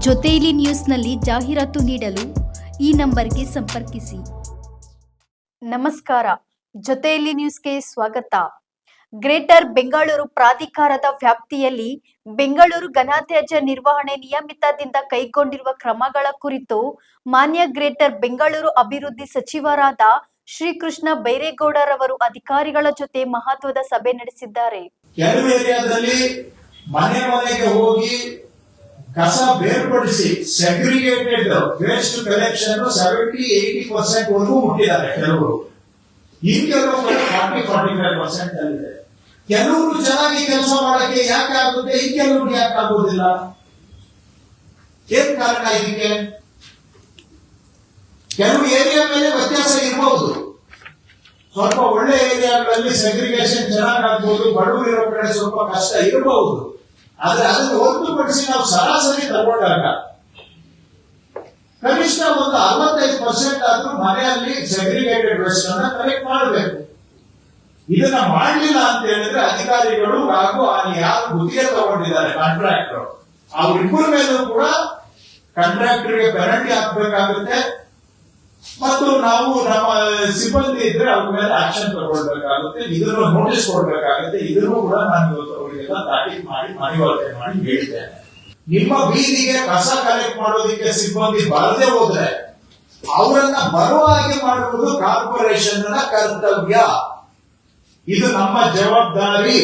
ಜೊತೆಯಲ್ಲಿ ನ್ಯೂಸ್ನಲ್ಲಿ ಜಾಹೀರಾತು ನೀಡಲು ಈ ನಂಬರ್ಗೆ ಸಂಪರ್ಕಿಸಿ. ನಮಸ್ಕಾರ, ಜೊತೆಯಲ್ಲಿ ನ್ಯೂಸ್ಗೆ ಸ್ವಾಗತ. ಗ್ರೇಟರ್ ಬೆಂಗಳೂರು ಪ್ರಾಧಿಕಾರದ ವ್ಯಾಪ್ತಿಯಲ್ಲಿ ಬೆಂಗಳೂರು ಘನತ್ಯಾಜ್ಯ ನಿರ್ವಹಣೆ ನಿಯಮಿತದಿಂದ ಕೈಗೊಂಡಿರುವ ಕ್ರಮಗಳ ಕುರಿತು ಮಾನ್ಯ ಗ್ರೇಟರ್ ಬೆಂಗಳೂರು ಅಭಿವೃದ್ಧಿ ಸಚಿವರಾದ ಶ್ರೀಕೃಷ್ಣ ಬೈರೇಗೌಡರವರು ಅಧಿಕಾರಿಗಳ ಜೊತೆ ಮಹತ್ವದ ಸಭೆ ನಡೆಸಿದ್ದಾರೆ. ಕೆಲವು ಏರಿಯಾದಲ್ಲಿ ಮನೆ ಮನೆಗೆ ಹೋಗಿ ಕಸ ಬೇರ್ಪಡಿಸಿ ಸೆಗ್ರಿಗೇಟೆಡ್ ವೇಸ್ಟ್ ಕಲೆಕ್ಷನ್ 70-80% ವರೆಗೂ ಮುಟ್ಟಿದ್ದಾರೆ ಕೆಲವರು. ಇನ್ ಕೆಲವರು 40-45% ಅಲ್ಲಿದೆ. ಕೆಲವರು ಚೆನ್ನಾಗಿ ಕೆಲಸ ಮಾಡಕ್ಕೆ ಯಾಕೆ ಆಗುತ್ತೆ, ಇನ್ ಕೆಲವ್ರಿಗೆ ಯಾಕೆ ಆಗೋದಿಲ್ಲ? ಏನ್ ಕಾರಣ ಇದಕ್ಕೆ? ಕೆಲವು ಏರಿಯಾ ಮೇಲೆ ವ್ಯತ್ಯಾಸ ಇರಬಹುದು. ಸ್ವಲ್ಪ ಒಳ್ಳೆ ಏರಿಯಾಗಳಲ್ಲಿ ಸೆಗ್ರಿಗೇಷನ್ ಚೆನ್ನಾಗಿ ಆಗ್ಬಹುದು, ಬಡವರು ಇರೋ ಕಡೆ ಸ್ವಲ್ಪ ಕಷ್ಟ ಇರಬಹುದು. ಆದ್ರೆ ಅದನ್ನು ಹೊರತುಪಡಿಸಿ ನಾವು ಸರಾಸರಿ ತಗೊಂಡಾಗ ಕನಿಷ್ಠ ಒಂದು 65% ಆದ್ರೂ ಮನೆಯಲ್ಲಿ ಸೆಗ್ರಿಗೇಟೆಡ್ ವೇಸ್ಟ್ ಅನ್ನ ಕಲೆಕ್ಟ್ ಮಾಡಬೇಕು. ಇದನ್ನ ಮಾಡಲಿಲ್ಲ ಅಂತ ಹೇಳಿದ್ರೆ ಅಧಿಕಾರಿಗಳು ಹಾಗೂ ಯಾರು ಗುತ್ತಿಗೆ ತಗೊಂಡಿದ್ದಾರೆ ಕಾಂಟ್ರಾಕ್ಟರ್, ಅವರಿಬ್ಬರ ಮೇಲೂ ಕೂಡ ಕಾಂಟ್ರಾಕ್ಟರ್ಗೆ ಪೆನಲ್ಟಿ ಹಾಕಬೇಕಾಗುತ್ತೆ ಮತ್ತು ನಾವು ನಮ್ಮ ಸಿಬ್ಬಂದಿ ಇದ್ರೆ ಅವ್ರ ಮೇಲೆ ಆಕ್ಷನ್ ತಗೊಳ್ಬೇಕಾಗುತ್ತೆ, ಇದನ್ನು ನೋಟಿಸ್ ಕೊಡ್ಬೇಕಾಗುತ್ತೆ. ಇದನ್ನು ಕೂಡ ನಾನು ಅವರಿಗೆಲ್ಲ ತಾಕೀತು ಮಾಡಿ ಮನವರಿಕೆ ಮಾಡಿ ಹೇಳಿದ್ದೇನೆ. ನಿಮ್ಮ ಬೀದಿಗೆ ಕಸ ಕಲೆಕ್ಟ್ ಮಾಡೋದಕ್ಕೆ ಸಿಬ್ಬಂದಿ ಬರದೇ ಹೋದ್ರೆ ಅವರನ್ನ ಬರುವ ಹಾಗೆ ಮಾಡುವುದು ಕಾರ್ಪೊರೇಷನ್ ಕರ್ತವ್ಯ. ಇದು ನಮ್ಮ ಜವಾಬ್ದಾರಿ.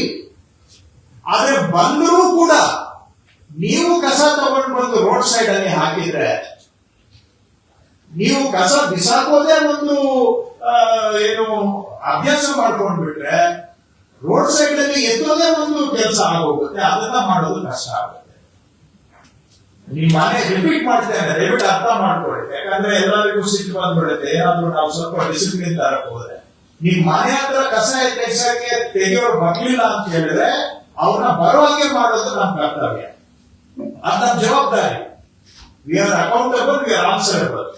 ಆದ್ರೆ ಬಂದರೂ ಕೂಡ ನೀವು ಕಸ ತಗೊಂಡು ಬಂದು ರೋಡ್ ಸೈಡ್ ಅಲ್ಲಿ ಹಾಕಿದ್ರೆ, ನೀವು ಕಸ ಬಿಸಾಕೋದೇ ಒಂದು ಏನು ಅಭ್ಯಾಸ ಮಾಡ್ಕೊಂಡು ಬಿಟ್ರೆ ರೋಡ್ ಸೈಡ್ ಅಲ್ಲಿ ಎತ್ತೋದೇ ಒಂದು ಕೆಲಸ ಆಗೋಗುತ್ತೆ. ಅದನ್ನ ಮಾಡೋದು ಕಷ್ಟ ಆಗುತ್ತೆ. ನಿಮ್ ಮನೆ ರಿಪೀಟ್ ಮಾಡ್ತೇನೆ, ದಯವಿಟ್ಟು ಅರ್ಥ ಮಾಡ್ಕೊಳ್ಳಿ. ಯಾಕಂದ್ರೆ ಎಲ್ಲರಿಗೂ ಸಿಟ್ಟು ಬಂದ್ಬಿಡುತ್ತೆ. ಏನಾದ್ರೂ ನಾವು ಸ್ವಲ್ಪ ಡಿಸಿಪ್ಲಿನ್ ತರಕ್ ಹೋದ್ರೆ, ನಿಮ್ ಮನೆ ಹತ್ರ ಕಸ ಎತ್ತಕ್ಕೆ ತೆಗೆಯೋರು ಬರ್ಲಿಲ್ಲ ಅಂತ ಹೇಳಿದ್ರೆ ಅವ್ರನ್ನ ಬರುವಾಗೆ ಮಾಡೋದು ನಮ್ಮ ಕರ್ತವ್ಯ, ಅದು ನಮ್ಮ ಜವಾಬ್ದಾರಿ. We are accountable, we are answerable.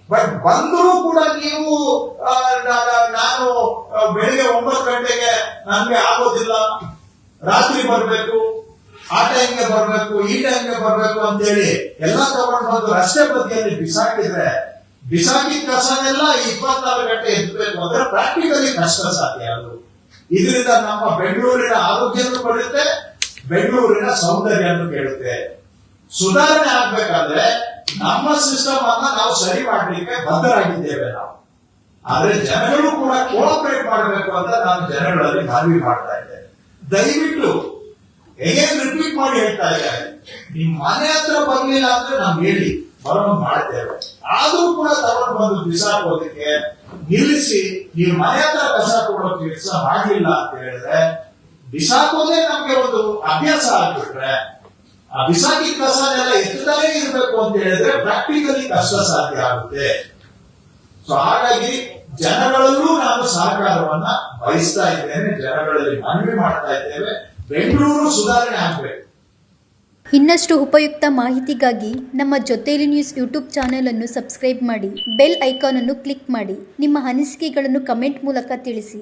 But ಬಂದರೂ ಕೂಡ ನೀವು ನಾನು ಬೆಳಿಗ್ಗೆ 9 ಗಂಟೆಗೆ ನನ್ಗೆ ಆಗೋದಿಲ್ಲ, ರಾತ್ರಿ ಬರ್ಬೇಕು, ಆ ಟೈಮ್ಗೆ ಬರ್ಬೇಕು, ಈ ಟೈಮ್ಗೆ ಬರ್ಬೇಕು ಅಂತೇಳಿ ಎಲ್ಲ ತಗೊಂಡು ಬಂದು ರಸ್ತೆ ಬದಿಯಲ್ಲಿ ಬಿಸಾಕಿದ್ರೆ, ಬಿಸಾಕಿದ ಕಸನೆಲ್ಲ 24 ಗಂಟೆ ಎತ್ತಬೇಕು ಅಂದ್ರೆ ಪ್ರಾಕ್ಟಿಕಲಿ ಕಷ್ಟ ಸಾಧ್ಯ. ಅದು ಇದರಿಂದ ನಮ್ಮ ಬೆಂಗಳೂರಿನ ಆರೋಗ್ಯನೂ ಪಡೆಯುತ್ತೆ, ಬೆಂಗಳೂರಿನ ಸೌಂದರ್ಯನೂ ಕೇಳುತ್ತೆ. ಸುಧಾರಣೆ ಆಗ್ಬೇಕಾದ್ರೆ ನಮ್ಮ ಸಿಸ್ಟಮ್ ಅನ್ನ ನಾವು ಸರಿ ಮಾಡಲಿಕ್ಕೆ ಬದ್ಧರಾಗಿದ್ದೇವೆ ನಾವು. ಆದ್ರೆ ಜನಗಳು ಕೂಡ ಕೋಆಪರೇಟ್ ಮಾಡಬೇಕು ಅಂತ ನಾನು ಜನಗಳಲ್ಲಿ ಮನವಿ ಮಾಡ್ತಾ ಇದ್ದೇನೆ. ದಯವಿಟ್ಟು ಹೇಗೇನ್ ರಿಪೀಟ್ ಮಾಡಿ ಹೇಳ್ತಾ ಇದ್ದಾರೆ, ನಿಮ್ ಮನೆ ಹತ್ರ ಬರ್ಲಿಲ್ಲ ಅಂದ್ರೆ ನಾವು ಹೇಳಿ ಬರೋದು ಮಾಡ್ತೇವೆ. ಆದ್ರೂ ಕೂಡ ತಗೊಂಡು ಬಂದು ಬಿಸಾಕೋದಕ್ಕೆ ನಿಲ್ಲಿಸಿ ನೀವು ಮನೆ ಹತ್ರ ಕಸ ಕೊಡೋ ಕೆಲಸ ಮಾಡ್ಲಿಲ್ಲ ಅಂತ ಹೇಳಿದ್ರೆ, ಬಿಸಾಕೋದೇ ನಮ್ಗೆ ಒಂದು ಅಭ್ಯಾಸ ಆಗ್ಬಿಟ್ರೆ, ಆ ಬಿಸಾಕಿ ಕಸನೆಲ್ಲ ಎತ್ತದಲ್ಲೇ ಇರಬೇಕು ಅಂತ ಹೇಳಿದ್ರೆ ಪ್ರಾಕ್ಟಿಕಲಿ ಕಷ್ಟ ಸಾಧ್ಯ ಆಗುತ್ತೆ. ಸೊ ಹಾಗಾಗಿ ಜನಗಳಲ್ಲೂ ನಾನು ಸಹಕಾರವನ್ನ ಬಯಸ್ತಾ ಇದ್ದೇನೆ, ಜನಗಳಲ್ಲಿ ಮನವಿ ಮಾಡ್ತಾ ಇದ್ದೇವೆ. ಬೆಂಗಳೂರು ಸುಧಾರಣೆ ಆಗ್ಬೇಕು. ಇನ್ನಷ್ಟು ಉಪಯುಕ್ತ ಮಾಹಿತಿಗಾಗಿ ನಮ್ಮ ಜೊತೆಯಲ್ಲಿ ನ್ಯೂಸ್ ಯೂಟ್ಯೂಬ್ ಚಾನೆಲ್ ಅನ್ನು ಸಬ್ಸ್ಕ್ರೈಬ್ ಮಾಡಿ, ಬೆಲ್ ಐಕಾನ್ ಅನ್ನು ಕ್ಲಿಕ್ ಮಾಡಿ. ನಿಮ್ಮ ಅನಿಸಿಕೆಗಳನ್ನು ಕಮೆಂಟ್ ಮೂಲಕ ತಿಳಿಸಿ.